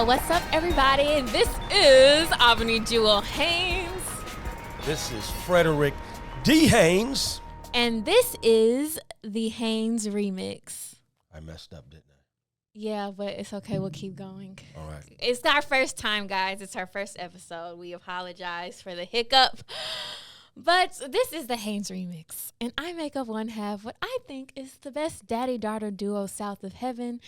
What's up, everybody? This is Abeni Jewel Haynes. This is Frederick D. Haynes. And this is the Haynes remix. I messed up, didn't I? Yeah, but it's okay. We'll keep going. All right. It's our first time, guys. It's our first episode. We apologize for the hiccup. But this is the Haynes remix. And I make up one half what I think is the best daddy-daughter duo south of heaven.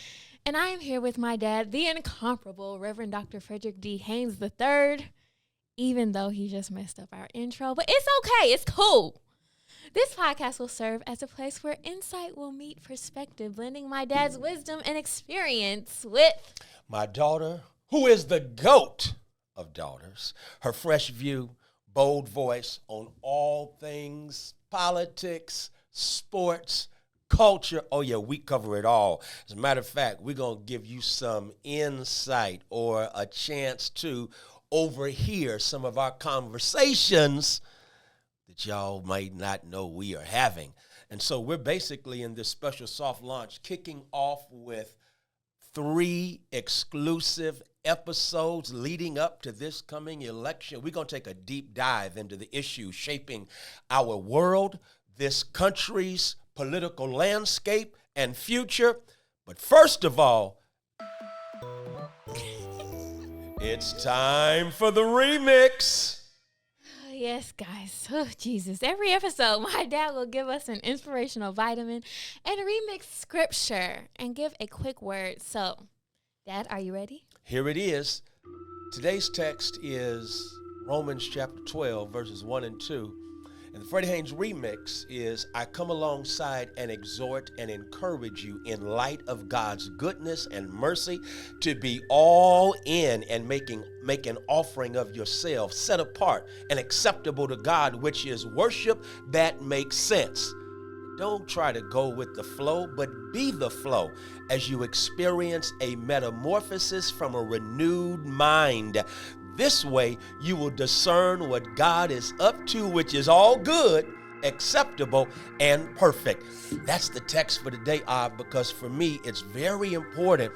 And I am here with my dad, the incomparable Reverend Dr. Frederick D. Haynes III, even though he just messed up our intro. But it's okay. It's cool. This podcast will serve as a place where insight will meet perspective, blending my dad's wisdom and experience with my daughter, who is the GOAT of daughters, her fresh view, bold voice on all things politics, sports, culture. Oh, yeah, we cover it all. As a matter of fact, we're going to give you some insight or a chance to overhear some of our conversations that y'all might not know we are having. And so we're basically in this special soft launch kicking off with 3 exclusive episodes leading up to this coming election. We're going to take a deep dive into the issues shaping our world, this country's political landscape and future. But first of all, it's time for the remix. Yes, guys. Oh, Jesus. Every episode, my dad will give us an inspirational vitamin and remix scripture and give a quick word. So, Dad, are you ready? Here it is. Today's text is Romans chapter 12, verses 1 and 2. And the Freddie Haynes remix is, I come alongside and exhort and encourage you in light of God's goodness and mercy to be all in and make an offering of yourself, set apart and acceptable to God, which is worship that makes sense. Don't try to go with the flow, but be the flow as you experience a metamorphosis from a renewed mind. This way, you will discern what God is up to, which is all good, acceptable, and perfect. That's the text for today, because for me, it's very important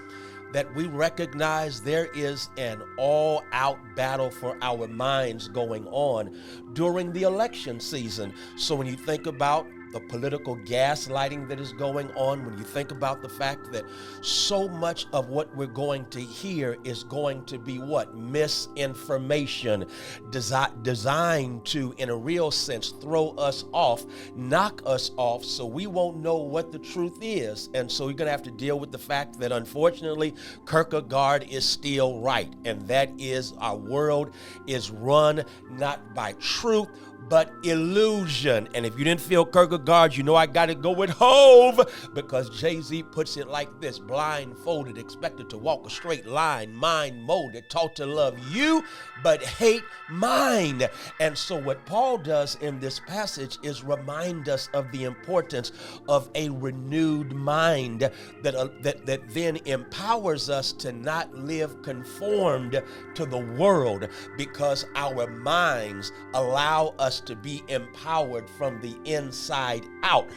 that we recognize there is an all-out battle for our minds going on during the election season. So when you think about the political gaslighting that is going on, when you think about the fact that so much of what we're going to hear is going to be what? Misinformation designed to, in a real sense, throw us off, knock us off, so we won't know what the truth is. And so you're going to have to deal with the fact that, unfortunately, Kierkegaard is still right, and that is our world is run not by truth, but illusion. And if you didn't feel Kierkegaard, you know I got to go with Hove, because Jay-Z puts it like this: blindfolded, expected to walk a straight line, mind molded, taught to love you, but hate mine. And so what Paul does in this passage is remind us of the importance of a renewed mind that then empowers us to not live conformed to the world, because our minds allow us to be empowered from the inside out.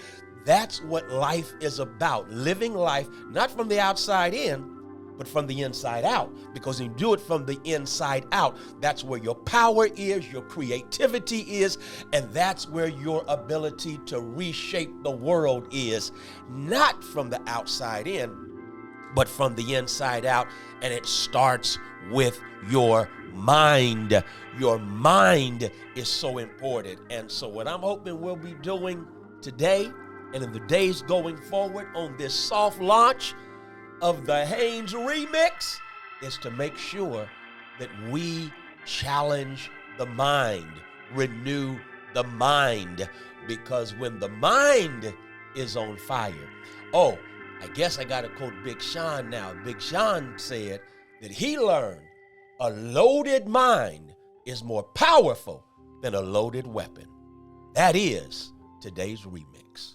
That's what life is about. Living life not from the outside in, but from the inside out. Because when you do it from the inside out, that's where your power is, your creativity is, and that's where your ability to reshape the world is. Not from the outside in, but from the inside out. And it starts with your mind. Your mind is so important. And so what I'm hoping we'll be doing today and in the days going forward on this soft launch of the Haynes remix is to make sure that we challenge the mind, renew the mind, because when the mind is on fire, I guess I got to quote Big Sean now. Big Sean said that he learned a loaded mind is more powerful than a loaded weapon. That is today's remix.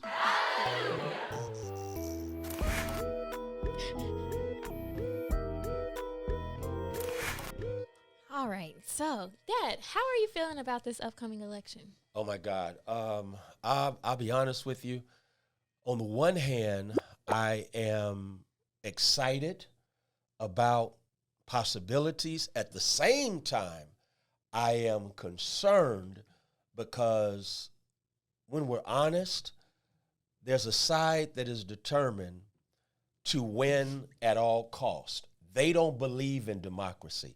All right. So, Dad, how are you feeling about this upcoming election? Oh, my God. I'll be honest with you. On the one hand, I am excited about possibilities. At the same time, I am concerned because when we're honest, there's a side that is determined to win at all cost. They don't believe in democracy.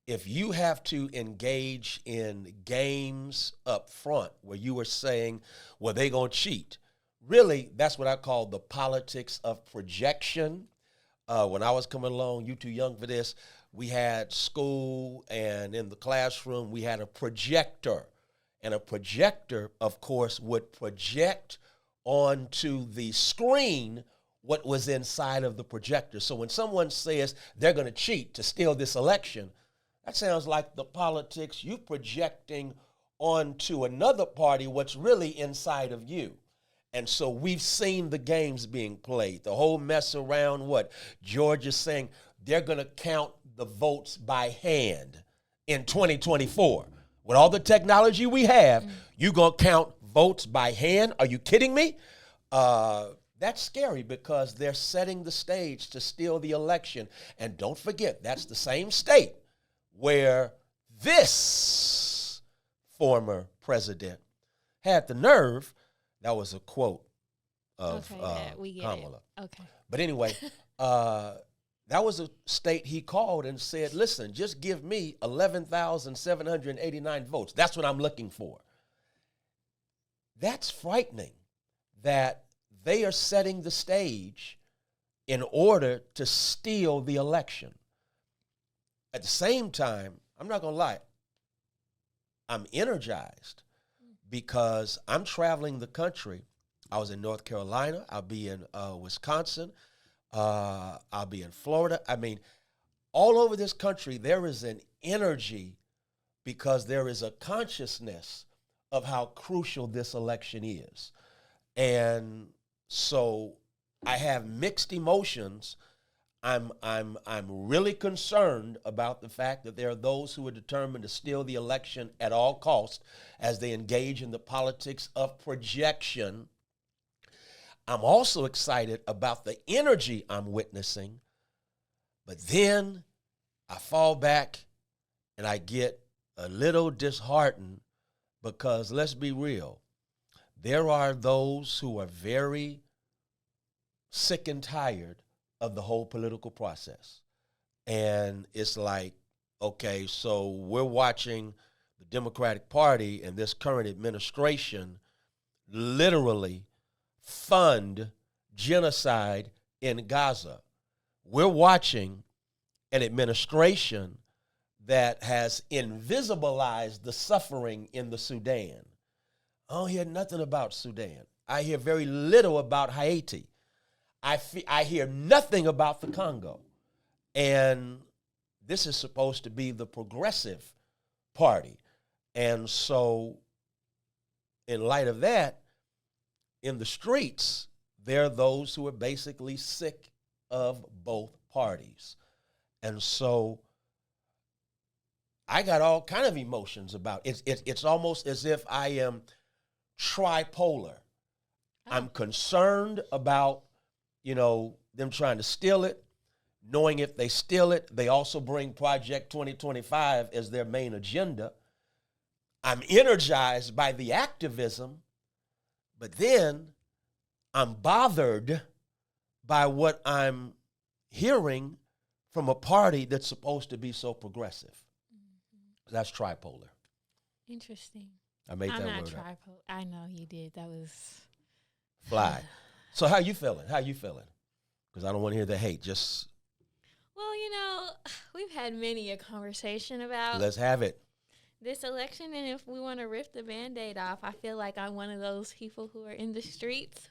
If you have to engage in games up front where you are saying, well, they're going to cheat, really, that's what I call the politics of projection. When I was coming along, you too young for this, we had school, and in the classroom, we had a projector. And a projector, of course, would project onto the screen what was inside of the projector. So when someone says they're going to cheat to steal this election, that sounds like the politics you projecting onto another party what's really inside of you. And so we've seen the games being played. The whole mess around what George is saying, they're going to count the votes by hand in 2024. With all the technology we have, you're going to count votes by hand? Are you kidding me? That's scary because they're setting the stage to steal the election. And don't forget, that's the same state where this former president had the nerve. That was a quote of Kamala. Okay. But anyway, that was a state he called and said, listen, just give me 11,789 votes. That's what I'm looking for. That's frightening that they are setting the stage in order to steal the election. At the same time, I'm not going to lie, I'm energized because I'm traveling the country. I was in North Carolina. I'll be in Wisconsin. I'll be in Florida. I mean, all over this country, there is an energy because there is a consciousness of how crucial this election is. And so I have mixed emotions. I'm really concerned about the fact that there are those who are determined to steal the election at all costs as they engage in the politics of projection. I'm also excited about the energy I'm witnessing, but then I fall back and I get a little disheartened because let's be real, there are those who are very sick and tired of the whole political process. And it's like, okay, so we're watching the Democratic Party and this current administration literally fund genocide in Gaza. We're watching an administration that has invisibilized the suffering in the Sudan. I don't hear nothing about Sudan. I hear very little about Haiti. I hear nothing about the Congo. And this is supposed to be the progressive party. And so in light of that, in the streets, there are those who are basically sick of both parties. And so I got all kind of emotions about it. It's almost as if I am tripolar. I'm concerned about, them trying to steal it, knowing if they steal it, they also bring Project 2025 as their main agenda. I'm energized by the activism, but then I'm bothered by what I'm hearing from a party that's supposed to be so progressive. Mm-hmm. That's tripolar. Interesting. I made that I'm word not up. tripolar. I know you did. That was fly. So how you feeling? Because I don't want to hear the hate. Just well, we've had many a conversation about let's have it. This election, and if we want to rip the Band-Aid off, I feel like I'm one of those people who are in the streets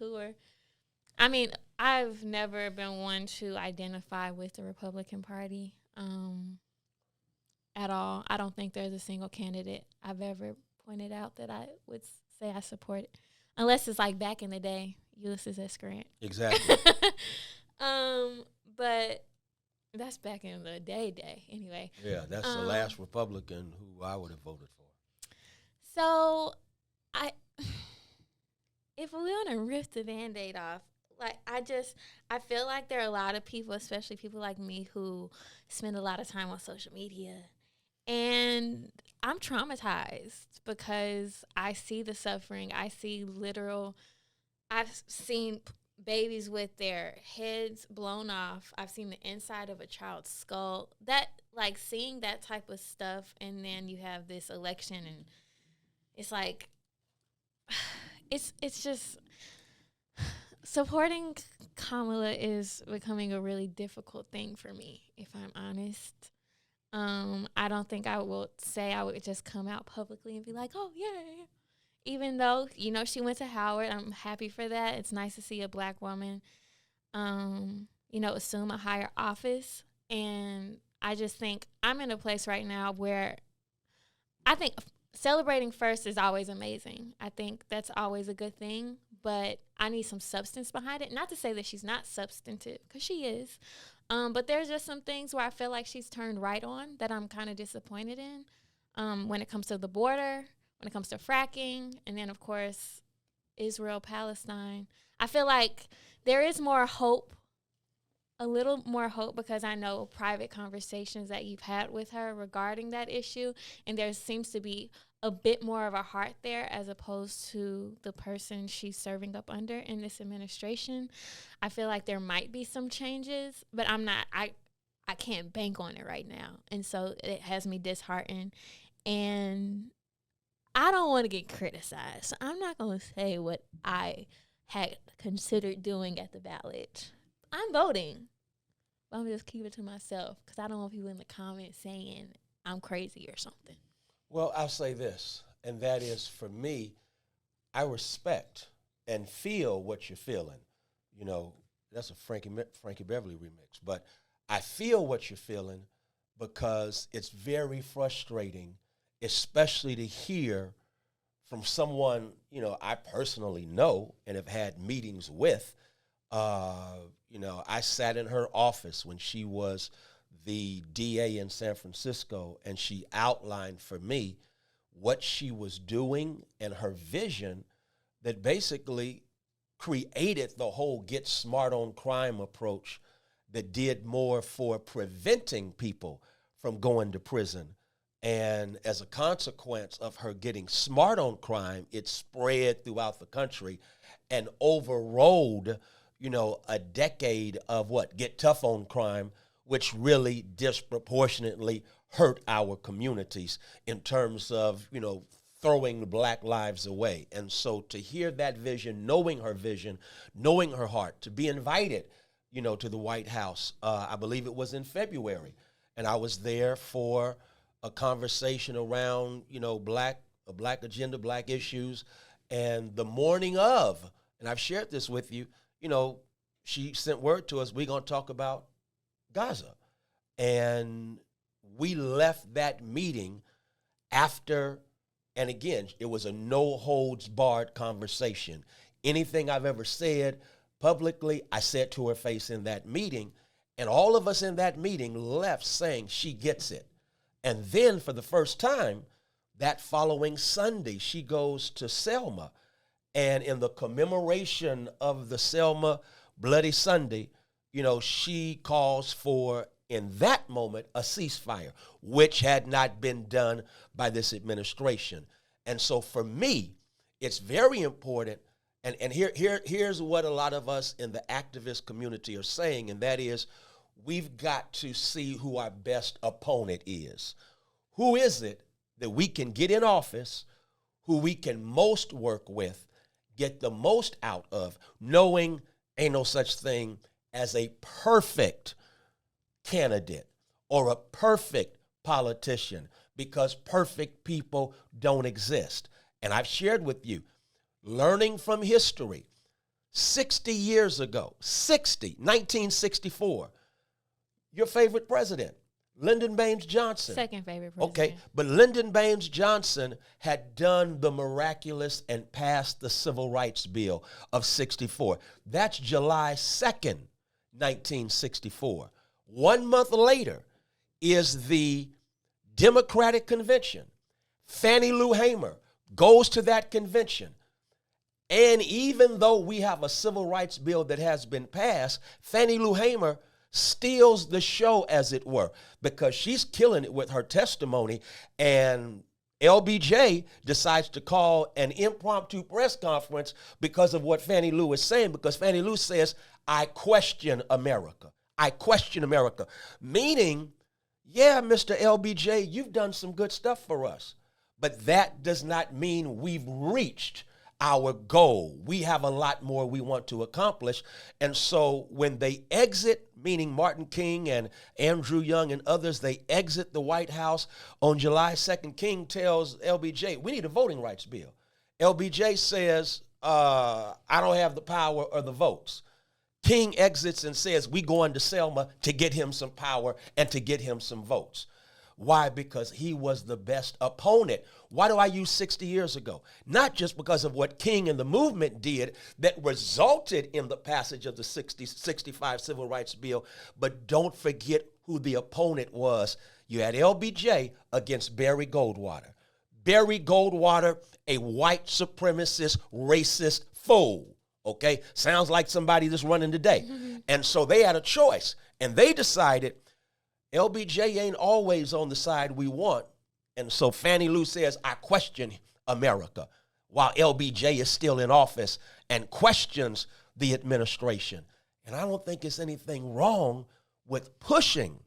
I've never been one to identify with the Republican Party at all. I don't think there's a single candidate I've ever pointed out that I would say I support, unless it's like back in the day, Ulysses S. Grant. Exactly. But that's back in the day anyway. Yeah, that's the last Republican who I would have voted for. So if we want to rip the Band-Aid off, Like, I feel like there are a lot of people, especially people like me, who spend a lot of time on social media. And I'm traumatized because I see the suffering. I've seen babies with their heads blown off. I've seen the inside of a child's skull. Like, seeing that type of stuff, and then you have this election, and it's like, it's just, supporting Kamala is becoming a really difficult thing for me, if I'm honest. I don't think I would just come out publicly and be like, oh, yeah. Even though, she went to Howard. I'm happy for that. It's nice to see a Black woman, assume a higher office. And I just think I'm in a place right now where I think celebrating first is always amazing. I think that's always a good thing. But I need some substance behind it. Not to say that she's not substantive, because she is. But there's just some things where I feel like she's turned right on that I'm kind of disappointed in, when it comes to the border, when it comes to fracking, and then, of course, Israel, Palestine. I feel like there is more hope, a little more hope, because I know private conversations that you've had with her regarding that issue, and there seems to be a bit more of a heart there as opposed to the person she's serving up under in this administration. I feel like there might be some changes, but I can't bank on it right now. And so it has me disheartened. And I don't want to get criticized. So I'm not going to say what I had considered doing at the ballot. I'm voting. But I'm just keep it to myself because I don't want people in the comments saying I'm crazy or something. Well, I'll say this, and that is, for me, I respect and feel what you're feeling. That's a Frankie Beverly remix. But I feel what you're feeling because it's very frustrating, especially to hear from someone, I personally know and have had meetings with. I sat in her office when she was the DA in San Francisco, and she outlined for me what she was doing and her vision that basically created the whole get smart on crime approach that did more for preventing people from going to prison. And as a consequence of her getting smart on crime, it spread throughout the country and overrode, a decade of get tough on crime, which really disproportionately hurt our communities in terms of, throwing Black lives away. And so to hear that vision, knowing her heart, to be invited, to the White House, I believe it was in February. And I was there for a conversation around, a Black agenda, Black issues. And the morning of, and I've shared this with you, she sent word to us, we're going to talk about Gaza. And we left that meeting after, and again, it was a no-holds-barred conversation. Anything I've ever said publicly, I said to her face in that meeting, and all of us in that meeting left saying she gets it. And then for the first time, that following Sunday, she goes to Selma, and in the commemoration of the Selma Bloody Sunday, she calls for, in that moment, a ceasefire, which had not been done by this administration. And so for me, it's very important, and here's what a lot of us in the activist community are saying, and that is, we've got to see who our best opponent is. Who is it that we can get in office, who we can most work with, get the most out of, knowing ain't no such thing as a perfect candidate or a perfect politician, because perfect people don't exist. And I've shared with you, learning from history, 60 years ago, 1964, your favorite president, Lyndon Baines Johnson. Second favorite president. Okay, but Lyndon Baines Johnson had done the miraculous and passed the Civil Rights Bill of 64. That's July 2nd, 1964. 1 month later is the Democratic Convention. Fannie Lou Hamer goes to that convention. And even though we have a civil rights bill that has been passed, Fannie Lou Hamer steals the show, as it were, because she's killing it with her testimony. And LBJ decides to call an impromptu press conference because of what Fannie Lou is saying, because Fannie Lou says, I question America. I question America. Meaning, yeah, Mr. LBJ, you've done some good stuff for us, but that does not mean we've reached our goal. We have a lot more we want to accomplish. And so when they exit, meaning Martin King and Andrew Young and others, they exit the White House on July 2nd, King tells LBJ, we need a voting rights bill. LBJ says, I don't have the power or the votes. King exits and says, we going to Selma to get him some power and to get him some votes. Why? Because he was the best opponent. Why do I use 60 years ago? Not just because of what King and the movement did that resulted in the passage of the 65 Civil Rights Bill, but don't forget who the opponent was. You had LBJ against Barry Goldwater. Barry Goldwater, a white supremacist, racist fool. Okay? Sounds like somebody that's running today. And so they had a choice, and they decided LBJ ain't always on the side we want. And so Fannie Lou says, I question America, while LBJ is still in office and questions the administration. And I don't think it's anything wrong with pushing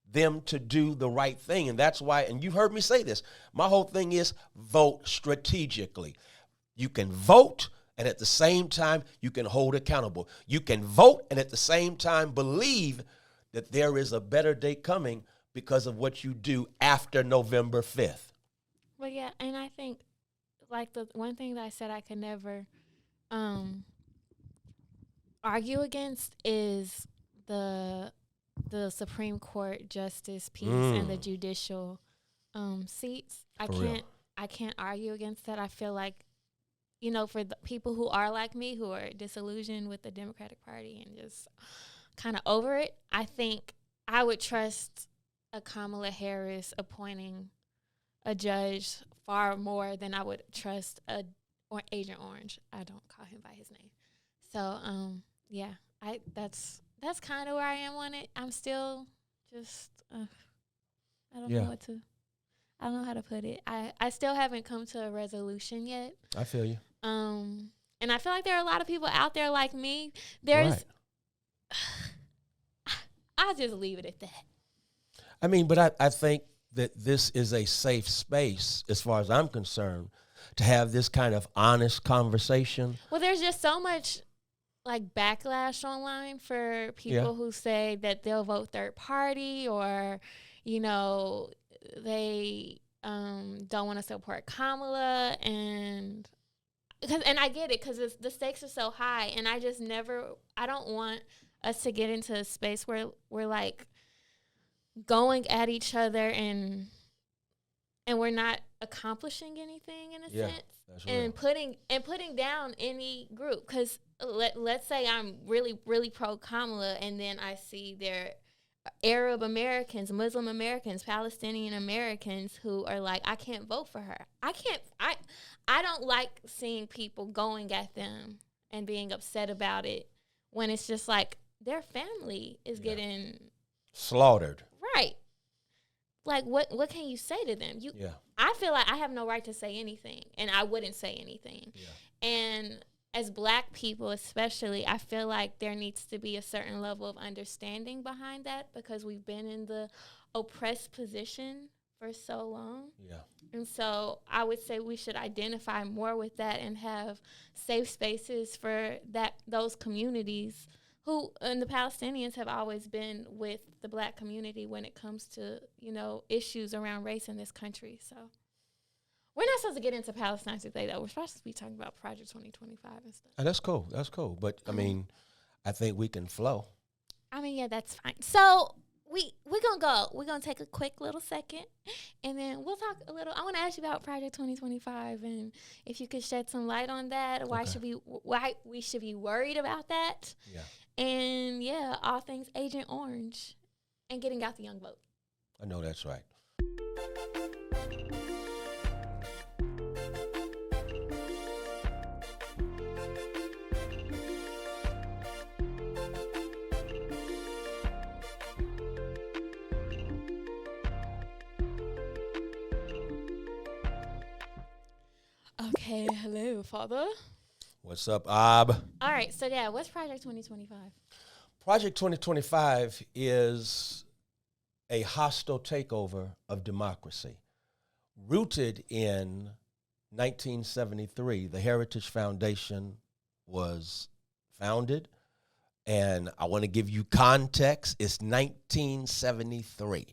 them to do the right thing. And that's why, and you've heard me say this, my whole thing is vote strategically. You can vote, and at the same time, you can hold accountable. You can vote, and at the same time, believe that there is a better day coming because of what you do after November 5th. Well, yeah, and I think, like, the one thing that I said I could never argue against is the Supreme Court justice piece and the judicial seats. I can't argue against that. I feel like, you know, for the people who are like me, who are disillusioned with the Democratic Party and just kind of over it, I think I would trust a Kamala Harris appointing a judge far more than I would trust Agent Orange. I don't call him by his name. So, yeah, that's kind of where I am on it. I'm still just, I don't know how to put it. I still haven't come to a resolution yet. I feel you. And I feel like there are a lot of people out there like me. I'll just leave it at that. I mean, but I think that this is a safe space, as far as I'm concerned, to have this kind of honest conversation. Well, there's just so much, like, backlash online for people who say that they'll vote third party, or, you know, they don't want to support Kamala, and I get it, because the stakes are so high, and I don't want us to get into a space where we're, like, going at each other and we're not accomplishing anything in a sense. That's and real. putting down any group, because let's say I'm really, really pro Kamala, and then I see there Arab Americans, Muslim Americans, Palestinian Americans who are like, I can't vote for her. I don't like seeing people going at them and being upset about it when it's just like their family is getting slaughtered. Right. Like, what can you say to them? I feel like I have no right to say anything, and I wouldn't say anything. Yeah. And as Black people especially, I feel like there needs to be a certain level of understanding behind that, because we've been in the oppressed position for so long. Yeah. And so I would say we should identify more with that and have safe spaces for those communities who, and the Palestinians have always been with the Black community when it comes to, you know, issues around race in this country. So we're not supposed to get into Palestine today, though. We're supposed to be talking about Project 2025 and stuff. That's cool. That's cool. But, I mean, I think we can flow. I mean, yeah, that's fine. So we're going to go. We're going to take a quick little second, and then we'll talk a little. I want to ask you about Project 2025, and if you could shed some light on that, why we should be worried about that. Yeah. And, yeah, all things Agent Orange and getting out the young vote. I know that's right. good father. What's up, Ab? All right, so yeah, what's Project 2025? Project 2025 is a hostile takeover of democracy. Rooted in 1973, the Heritage Foundation was founded. And I want to give you context. It's 1973,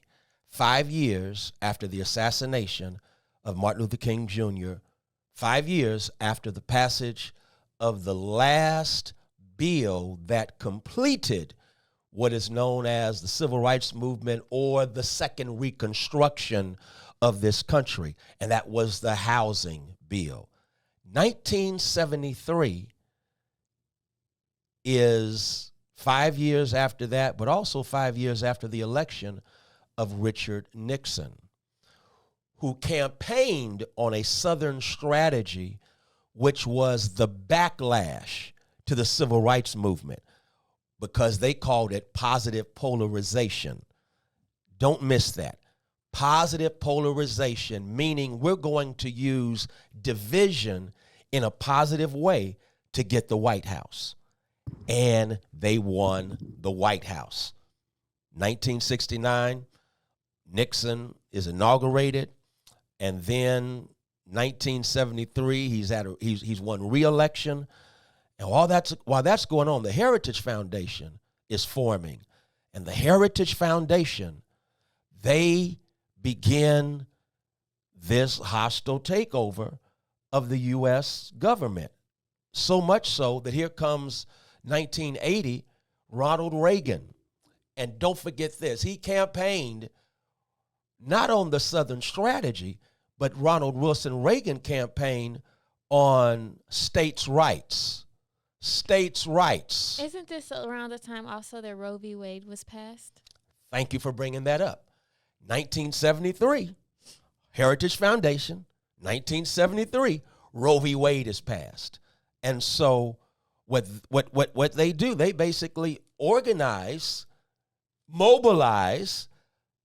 5 years after the assassination of Martin Luther King Jr., 5 years after the passage of the last bill that completed what is known as the Civil Rights Movement or the Second Reconstruction of this country, and that was the housing bill. 1973 is 5 years after that, but also 5 years after the election of Richard Nixon, who campaigned on a Southern strategy, which was the backlash to the Civil Rights Movement, because they called it positive polarization. Don't miss that. Positive polarization, meaning we're going to use division in a positive way to get the White House. And they won the White House. 1969, Nixon is inaugurated, and then 1973, he's won re-election. And while that's going on, the Heritage Foundation is forming. And the Heritage Foundation, they begin this hostile takeover of the U.S. government. So much so that here comes 1980, Ronald Reagan. And don't forget this, he campaigned not on the Southern strategy, but Ronald Wilson Reagan campaigned on states' rights. States' rights. Isn't this around the time also that Roe v. Wade was passed? Thank you for bringing that up. 1973, Heritage Foundation, 1973, Roe v. Wade is passed. And so what they do, they basically organize, mobilize,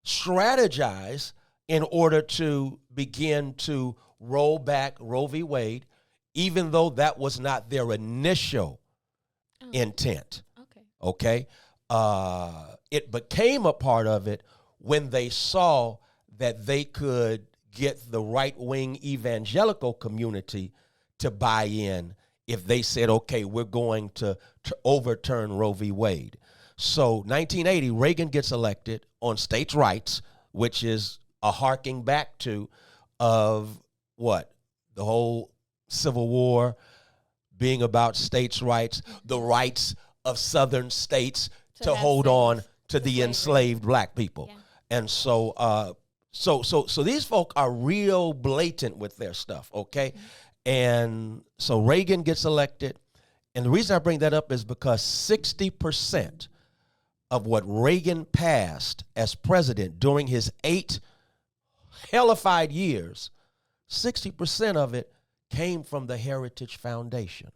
strategize in order to begin to roll back Roe v. Wade, even though that was not their initial intent. Okay. It became a part of it when they saw that they could get the right-wing evangelical community to buy in if they said, okay, we're going to overturn Roe v. Wade. So 1980, Reagan gets elected on states' rights, which is a harking back to of what? The whole Civil War being about states' rights, the rights of Southern states to hold on to the enslaved black people. Yeah. And so these folk are real blatant with their stuff, okay? Mm-hmm. And so Reagan gets elected. And the reason I bring that up is because 60% of what Reagan passed as president during his 8 hellified years, 60% of it came from the Heritage Foundation.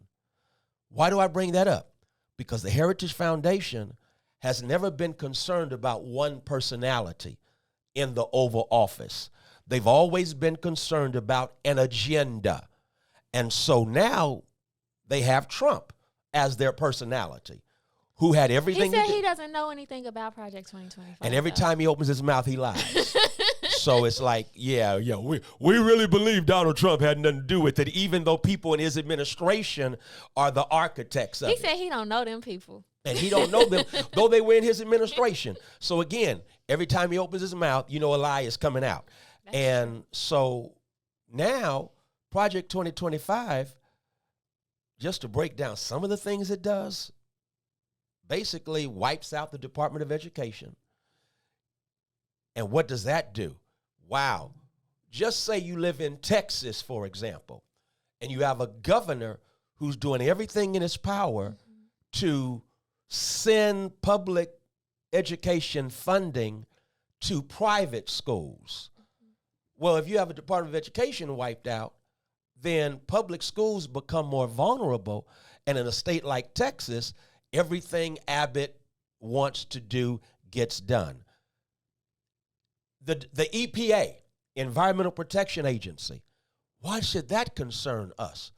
Why do I bring that up? Because the Heritage Foundation has never been concerned about one personality in the Oval Office. They've always been concerned about an agenda. And so now they have Trump as their personality, who had everything. He said he doesn't know anything about Project 2025. And every time he opens his mouth, he lies. So it's like, we really believe Donald Trump had nothing to do with it, even though people in his administration are the architects of it. He said he don't know them people. And he don't know them, though they were in his administration. So again, every time he opens his mouth, a lie is coming out. That's true. So now, Project 2025, just to break down some of the things it does, basically wipes out the Department of Education. And what does that do? Wow. Just say you live in Texas, for example, and you have a governor who's doing everything in his power to send public education funding to private schools. Well, if you have a Department of Education wiped out, then public schools become more vulnerable. And in a state like Texas, everything Abbott wants to do gets done. The EPA, Environmental Protection Agency, why should that concern us?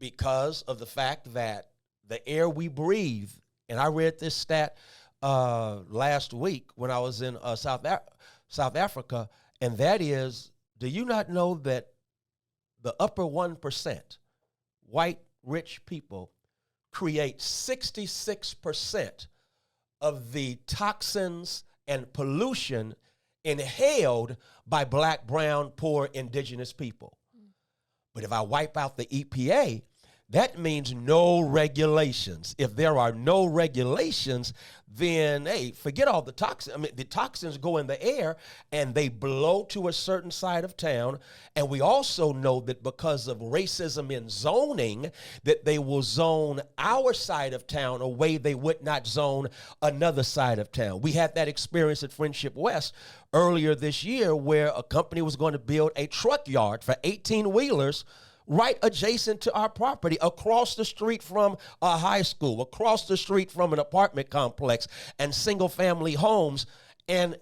because of the fact that the air we breathe, and I read this stat last week when I was in South Africa, and that is, do you not know that the upper 1%, white rich people, create 66% of the toxins and pollution inhaled by black, brown, poor, indigenous people? But if I wipe out the EPA, that means no regulations. If there are no regulations, then, hey, forget all the toxins. I mean, the toxins go in the air and they blow to a certain side of town. And we also know that because of racism in zoning, that they will zone our side of town a way they would not zone another side of town. We had that experience at Friendship West earlier this year where a company was going to build a truck yard for 18-wheelers right adjacent to our property, across the street from a high school, across the street from an apartment complex and single family homes. And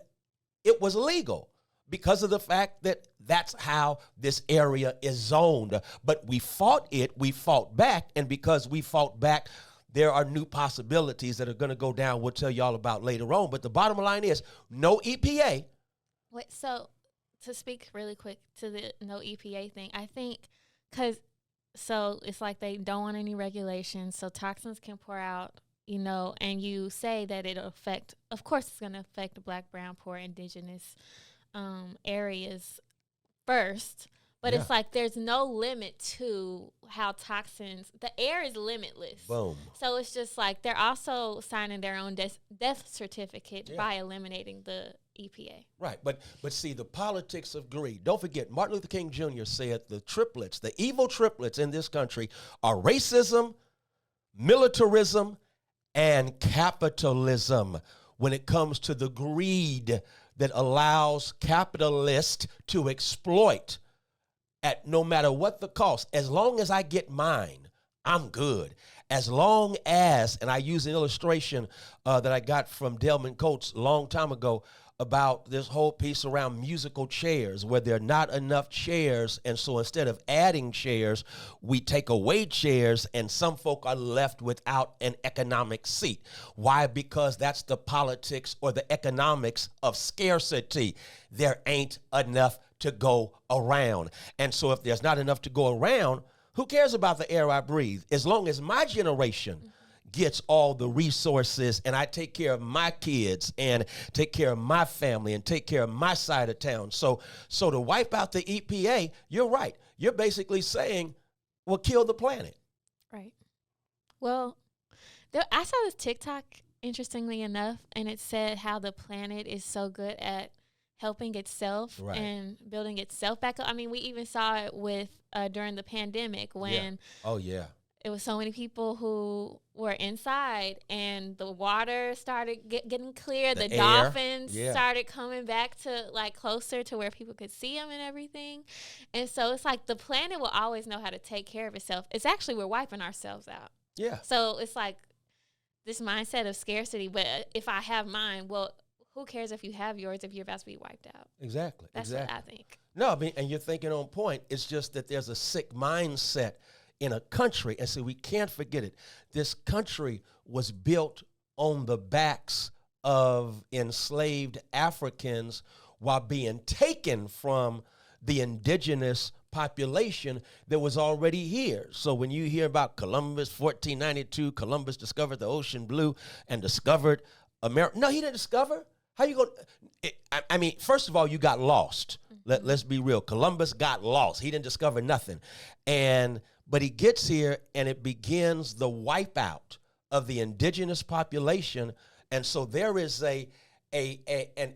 it was legal because of the fact that that's how this area is zoned. But we fought it, we fought back, and because we fought back, there are new possibilities that are going to go down. We'll tell you all about later on. But the bottom line is no EPA. Wait, so to speak really quick to the no EPA thing, I think so it's like they don't want any regulations, so toxins can pour out, and you say that it'll affect, of course it's going to affect the black, brown, poor, indigenous areas first, but it's like there's no limit to how toxins, the air is limitless. Boom. So it's just like they're also signing their own death certificate by eliminating the EPA. Right, but see, the politics of greed. Don't forget, Martin Luther King Jr. said the evil triplets in this country are racism, militarism, and capitalism when it comes to the greed that allows capitalists to exploit at no matter what the cost. As long as I get mine, I'm good. As long as, and I use an illustration that I got from Delman Coates a long time ago about this whole piece around musical chairs, where there are not enough chairs, and so instead of adding chairs, we take away chairs, and some folk are left without an economic seat. Why? Because that's the politics or the economics of scarcity. There ain't enough to go around. And so if there's not enough to go around, who cares about the air I breathe? As long as my generation gets all the resources and I take care of my kids and take care of my family and take care of my side of town. So to wipe out the EPA, you're right. You're basically saying, well, kill the planet. Right. Well, I saw this TikTok, interestingly enough, and it said how the planet is so good at helping itself and building itself back up. I mean, we even saw it with during the pandemic when it was so many people who were inside and the water started getting clear. The dolphins started coming back to like closer to where people could see them and everything. And so it's like the planet will always know how to take care of itself. It's actually we're wiping ourselves out. Yeah. So it's like this mindset of scarcity. But if I have mine, well, who cares if you have yours if you're about to be wiped out? Exactly. That's what I think. No, I mean, and you're thinking on point. It's just that there's a sick mindset in a country, and so we can't forget it. This country was built on the backs of enslaved Africans while being taken from the indigenous population that was already here. So when you hear about Columbus, 1492, Columbus discovered the ocean blue and discovered America. No, he didn't discover. How you going? I mean, first of all, you got lost. Let's be real. Columbus got lost. He didn't discover nothing. But he gets here and it begins the wipeout of the indigenous population. And so there is an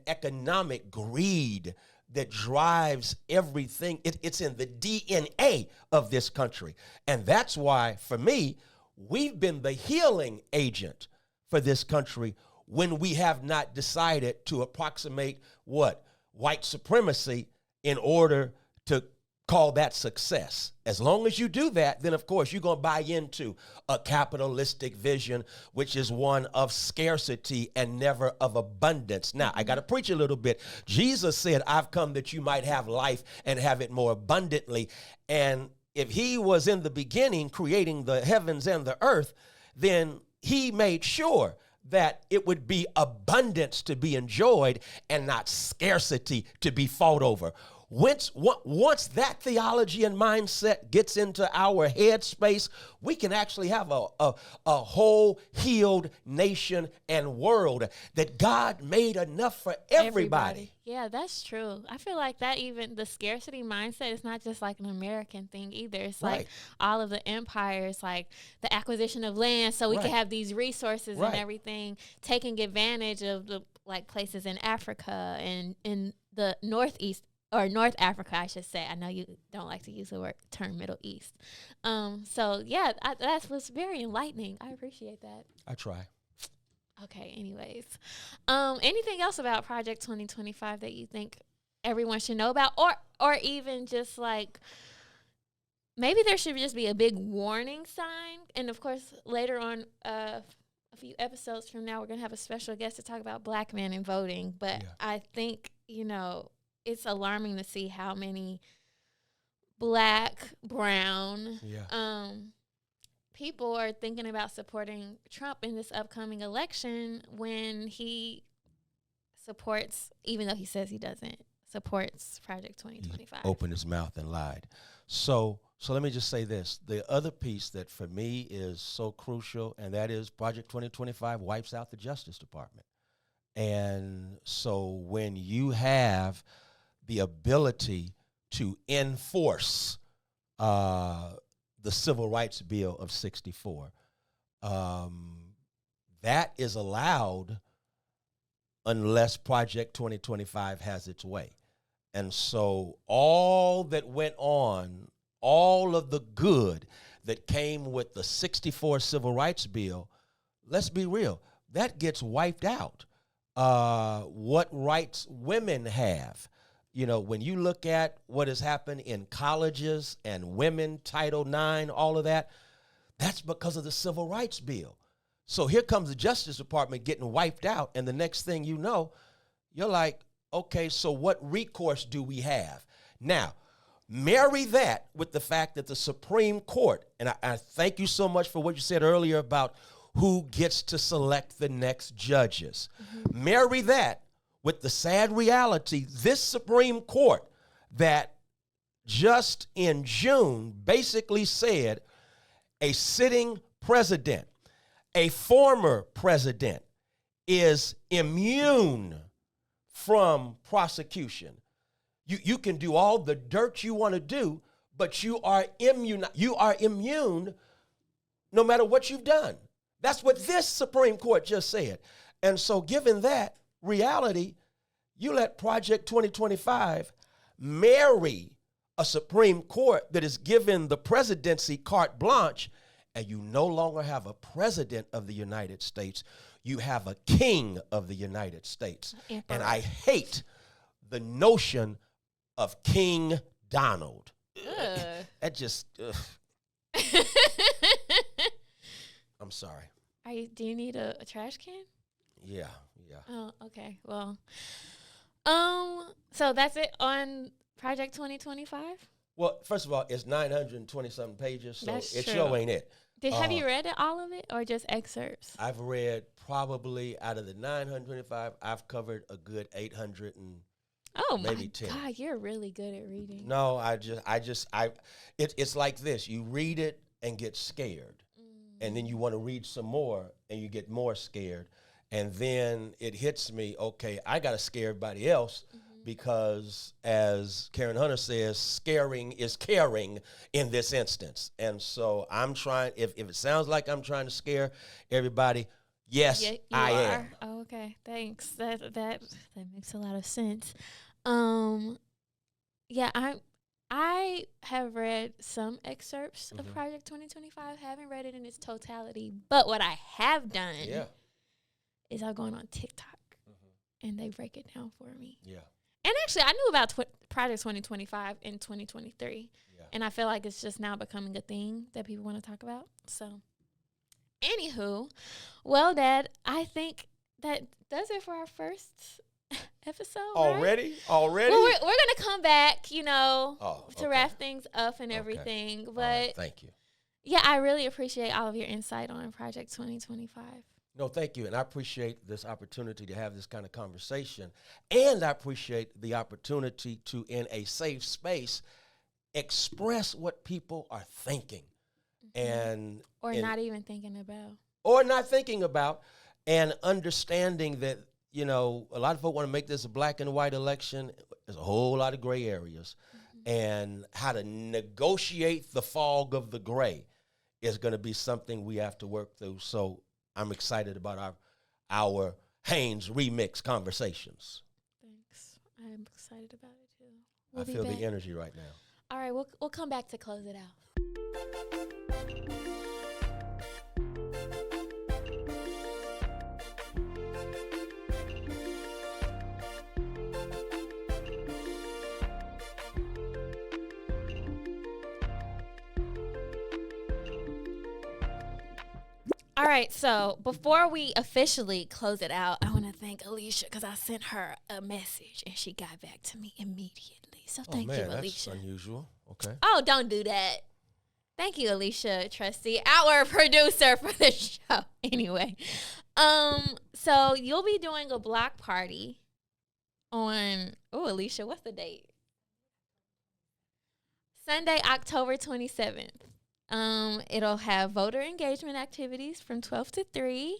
economic greed that drives everything. It's in the DNA of this country. And that's why, for me, we've been the healing agent for this country when we have not decided to approximate white supremacy in order to call that success. As long as you do that, then of course you're going to buy into a capitalistic vision, which is one of scarcity and never of abundance. Now, I got to preach a little bit. Jesus said, I've come that you might have life and have it more abundantly. And if he was in the beginning creating the heavens and the earth, then he made sure that it would be abundance to be enjoyed and not scarcity to be fought over. Once that theology and mindset gets into our head space, we can actually have a whole healed nation and world that God made enough for everybody. Yeah, that's true. I feel like that even the scarcity mindset is not just like an American thing either. It's like all of the empires, like the acquisition of land so we can have these resources and everything, taking advantage of the like places in Africa and in the Northeast. Or North Africa, I should say. I know you don't like to use the term Middle East. So, yeah, that was very enlightening. I appreciate that. I try. Okay, anyways. Anything else about Project 2025 that you think everyone should know about? Or even just like, maybe there should just be a big warning sign. And, of course, later on, a few episodes from now, we're going to have a special guest to talk about black men in voting. But I think, it's alarming to see how many black, brown people are thinking about supporting Trump in this upcoming election when he supports, even though he says he doesn't, supports Project 2025. He opened his mouth and lied. So let me just say this. The other piece that for me is so crucial, and that is Project 2025 wipes out the Justice Department. And so when you have the ability to enforce the Civil Rights Bill of 64. That is allowed unless Project 2025 has its way. And so all that went on, all of the good that came with the 64 Civil Rights Bill, let's be real, that gets wiped out. What rights women have. When you look at what has happened in colleges and women, Title IX, all of that, that's because of the Civil Rights Bill. So here comes the Justice Department getting wiped out, and the next thing you know, you're like, okay, so what recourse do we have? Now, marry that with the fact that the Supreme Court, and I thank you so much for what you said earlier about who gets to select the next judges. Mm-hmm. Marry that with the sad reality, this Supreme Court that just in June basically said a sitting president, a former president, is immune from prosecution. You can do all the dirt you want to do, but you are immune. You are immune no matter what you've done. That's what this Supreme Court just said. And so given that reality, you let Project 2025 marry a Supreme Court that is given the presidency carte blanche, and you no longer have a president of the United States. You have a king of the United States. And I hate the notion of King Donald. That just, I'm sorry. Do you need a trash can? Yeah. Oh, okay. Well, so that's it on Project 2025? Well, first of all, it's 920-something pages, so That's it true. sure ain't it. Have you read all of it or just excerpts? I've read probably out of the 925, I've covered a good 800 and maybe 10. God, you're really good at reading. No, it's like this. You read it and get scared. And then you want to read some more and you get more scared. And then it hits me, okay, I got to scare everybody else because, as Karen Hunter says, scaring is caring in this instance. And so I'm trying, if it sounds like I'm trying to scare everybody, yes, I am. Oh, okay, thanks. That makes a lot of sense. Yeah, I have read some excerpts of Project 2025. Haven't read it in its totality, but what I have done is I've gone on TikTok and they break it down for me. Yeah. And actually, I knew about Project 2025 in 2023, and I feel like it's just now becoming a thing that people want to talk about. So, anywho, well, Dad, I think that does it for our first episode. Already? Right? Well, we're gonna come back, to wrap things up and everything. Okay. But right, thank you. Yeah, I really appreciate all of your insight on Project 2025. No, thank you. And I appreciate this opportunity to have this kind of conversation. And I appreciate the opportunity to, in a safe space, express what people are thinking. Or not even thinking about. Or not thinking about, and understanding that, a lot of folks want to make this a black and white election. There's a whole lot of gray areas. And how to negotiate the fog of the gray is going to be something we have to work through. So I'm excited about our Haynes remix conversations. Thanks. I'm excited about it too. I feel the energy right now. All right, we'll come back to close it out. All right, so before we officially close it out, I want to thank Alisha because I sent her a message and she got back to me immediately. So thank you, Alisha. That's unusual. Okay. Oh, don't do that. Thank you, Alisha Trusty, our producer for the show. Anyway, so you'll be doing a block party on, Alisha, what's the date? Sunday, October 27th. It'll have voter engagement activities from 12 to 3,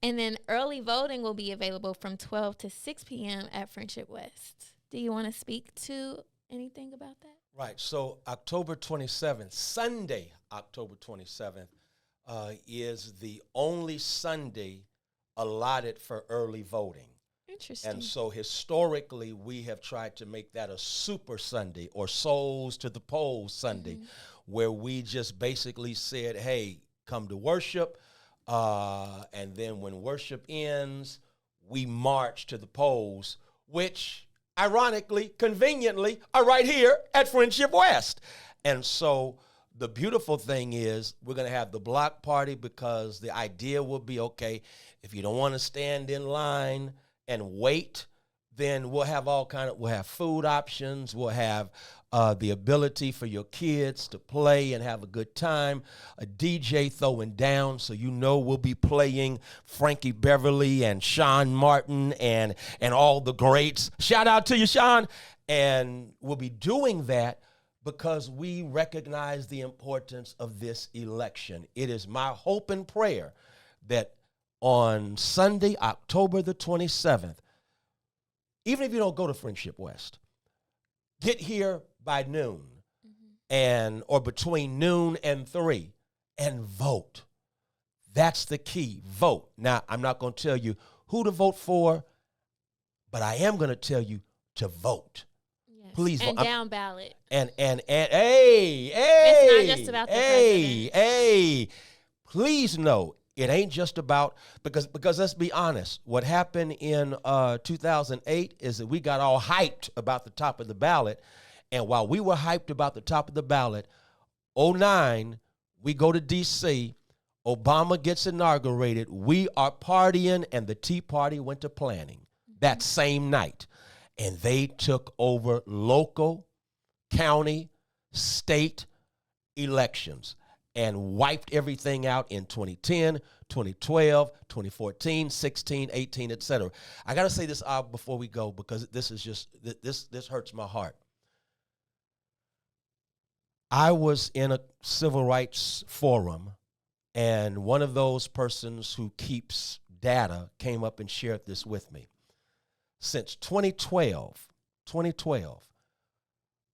and then early voting will be available from 12 to 6 p.m. at Friendship West. Do you want to speak to anything about that? Right. So October 27th, Sunday, October 27th, is the only Sunday allotted for early voting. Interesting. And so historically, we have tried to make that a super Sunday or Souls to the Polls Sunday, where we just basically said, hey, come to worship. And then when worship ends, we march to the polls, which ironically, conveniently, are right here at Friendship West. And so the beautiful thing is we're going to have the block party because the idea will be, okay, if you don't want to stand in line and wait, then we'll have we'll have food options. We'll have the ability for your kids to play and have a good time. A DJ throwing down, so we'll be playing Frankie Beverly and Sean Martin and all the greats. Shout out to you, Sean. And we'll be doing that because we recognize the importance of this election. It is my hope and prayer that on Sunday, October the 27th, even if you don't go to Friendship West, get here by noon or between noon and 3 and vote. That's the key. Vote. Now, I'm not going to tell you who to vote for, but I am going to tell you to vote. Yes. Please and vote. Down ballot. And It's not just about the president. Please know it ain't just about, because let's be honest, what happened in 2008 is that we got all hyped about the top of the ballot. And while we were hyped about the top of the ballot, 2009, we go to D.C., Obama gets inaugurated, we are partying, and the Tea Party went to planning that same night. And they took over local, county, state elections and wiped everything out in 2010, 2012, 2014, 16, 18, et cetera. I got to say this out before we go because this is just, this hurts my heart. I was in a civil rights forum, and one of those persons who keeps data came up and shared this with me. Since 2012,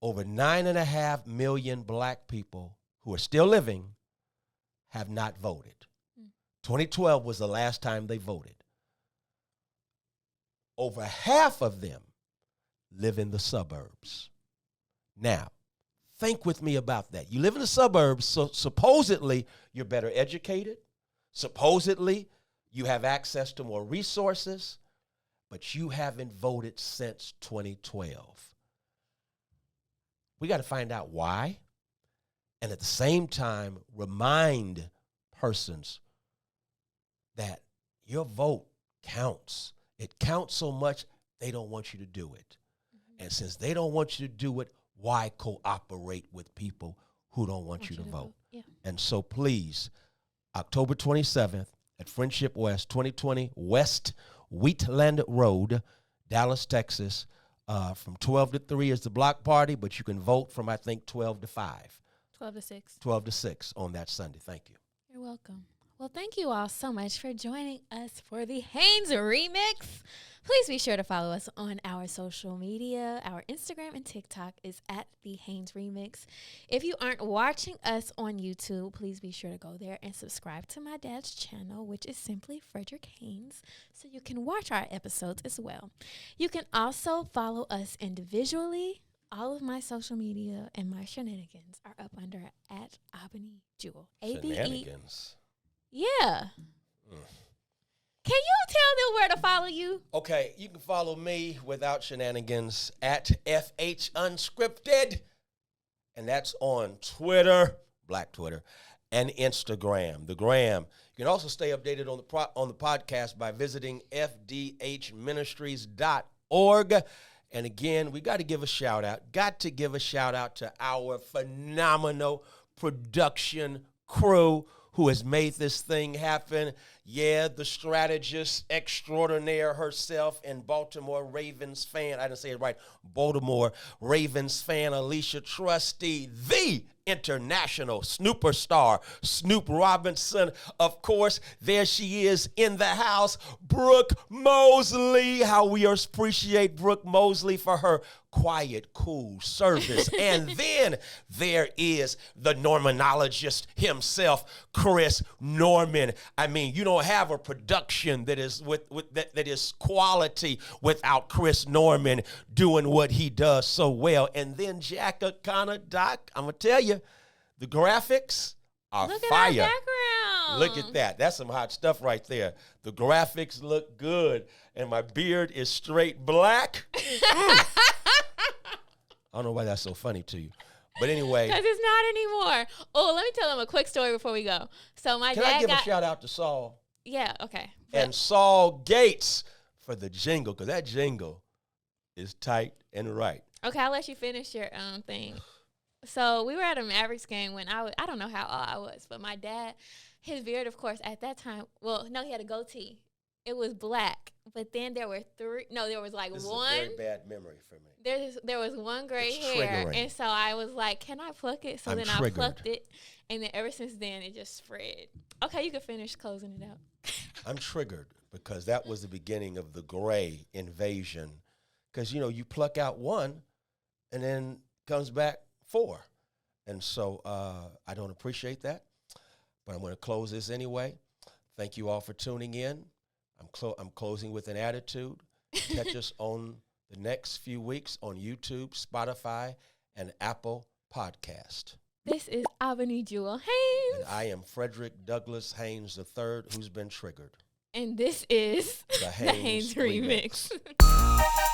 over 9.5 million black people who are still living have not voted. 2012 was the last time they voted. Over half of them live in the suburbs. Now, think with me about that. You live in the suburbs, so supposedly you're better educated. Supposedly you have access to more resources, but you haven't voted since 2012. We got to find out why. And at the same time, remind persons that your vote counts. It counts so much they don't want you to do it. And since they don't want you to do it, why cooperate with people who don't want you to vote? Yeah. And so please, October 27th at Friendship West, 2020 West Wheatland Road, Dallas, Texas. From 12 to 3 is the block party, but you can vote from, I think, 12 to 5. 12 to 6. 12 to 6 on that Sunday. Thank you. You're welcome. Well, thank you all so much for joining us for the Haynes Remix. Please be sure to follow us on our social media. Our Instagram and TikTok is at the Haynes Remix. If you aren't watching us on YouTube, please be sure to go there and subscribe to my dad's channel, which is simply Frederick Haynes, so you can watch our episodes as well. You can also follow us individually. All of my social media and my shenanigans are up under at Abeni Jewel. Shenanigans. Yeah. Can you tell them where to follow you? Okay, you can follow me without shenanigans at FH Unscripted. And that's on Twitter, Black Twitter, and Instagram, the Gram. You can also stay updated on the podcast by visiting fdhministries.org. And again, we got to give a shout out to our phenomenal production crew who has made this thing happen. Yeah, the strategist extraordinaire herself and Baltimore Ravens fan, I didn't say it right, Baltimore Ravens fan Alisha Trusty, the international snooperstar, Snoop Robinson. Of course, there she is in the house, Brooke Mosley. How we appreciate Brooke Mosley for her quiet, cool service. And then there is the Normanologist himself, Chris Norman. I mean, you don't have a production that is that is quality without Chris Norman doing what he does so well. And then Jack O'Connor, Doc, I'm gonna tell you, the graphics are Look fire. at our background. Look at that. That's some hot stuff right there. The graphics look good, and my beard is straight black. I don't know why that's so funny to you. But anyway. Because it's not anymore. Oh, let me tell them a quick story before we go. So my Can dad I give got... a shout out to Saul? Yeah, okay. And SaulGates for the jingle, because that jingle is tight and right. Okay, I'll let you finish your thing. So we were at a Mavericks game when I don't know how old I was, but my dad, his beard, of course, at that time, well, no, he had a goatee. It was black, but then there were there was like this one. This is a very bad memory for me. There was one gray It's hair, triggering. and so I was like, can I pluck it? So I'm then triggered. I plucked it, and then ever since then, it just spread. Okay, you can finish closing it out. I'm triggered because that was the beginning of the gray invasion. Because, you pluck out one, and then comes back 4. And so I don't appreciate that, but I'm going to close this anyway. Thank you all for tuning in. I'm closing with an attitude. Catch us on the next few weeks on YouTube, Spotify, and Apple Podcast. This is Abeni Jewel Haynes. And I am Frederick Douglass Haynes III, who's been triggered. And this is The the Haynes Remix. Remix.